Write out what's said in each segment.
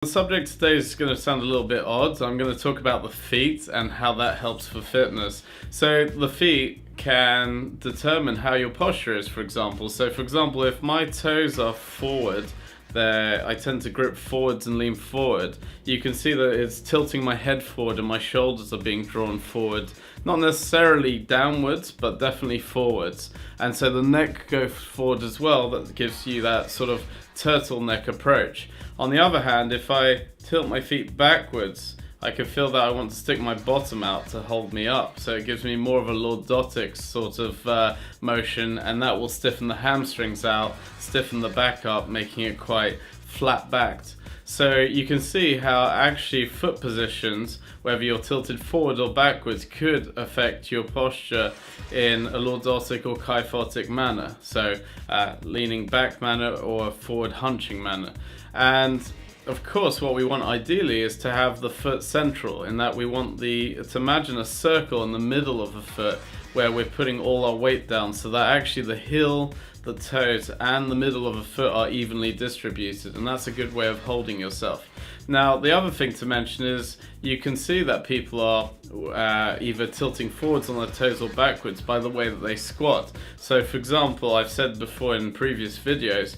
The subject today is going to sound a little bit odd. I'm going to talk about the feet and how that helps for fitness. So the feet can determine how your posture is, for example. So for example, if my toes are forward, I tend to grip forwards and lean forward. You can see that it's tilting my head forward and my shoulders are being drawn forward. Not necessarily downwards, but definitely forwards. And so the neck goes forward as well. That gives you that sort of turtleneck approach. On the other hand, if I tilt my feet backwards, I can feel that I want to stick my bottom out to hold me up. So it gives me more of a lordotic sort of motion, and that will stiffen the hamstrings out, stiffen the back up, making it quite flat backed. So you can see how actually foot positions, whether you're tilted forward or backwards, could affect your posture in a lordotic or kyphotic manner. So leaning back manner or forward hunching manner. And of course, what we want ideally is to have the foot central, in that we want to imagine a circle in the middle of the foot where we're putting all our weight down, so that actually the heel, the toes and the middle of the foot are evenly distributed, and that's a good way of holding yourself. Now the other thing to mention is you can see that people are either tilting forwards on their toes or backwards by the way that they squat. So for example, I've said before in previous videos,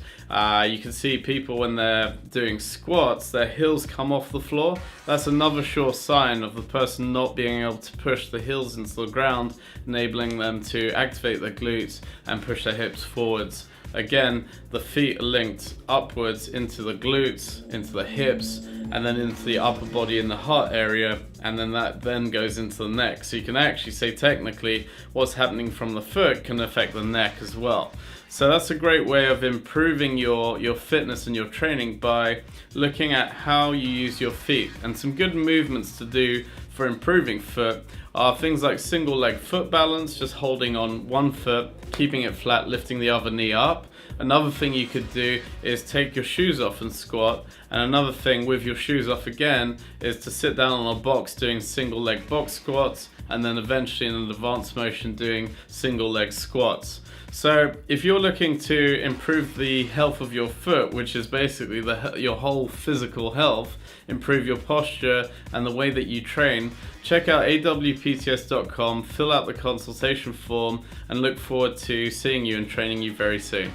you can see people when they're doing squats, their heels come off the floor. That's another sure sign of the person not being able to push the heels into the ground, enabling them to activate their glutes and push their hips forwards. Again, the feet are linked upwards into the glutes, into the hips, and then into the upper body in the heart area, and then that then goes into the neck. So you can actually say technically what's happening from the foot can affect the neck as well. So that's a great way of improving your fitness and your training by looking at how you use your feet. And some good movements to do for improving foot are things like single leg foot balance, just holding on one foot, keeping it flat, lifting the other knee up. Another thing you could do is take your shoes off and squat. And another thing with your shoes off again is to sit down on a box doing single leg box squats, and then eventually in an advanced motion doing single leg squats. So if you're looking to improve the health of your foot, which is basically your whole physical health, improve your posture and the way that you train, check out awpts.com, fill out the consultation form, and look forward to seeing you and training you very soon.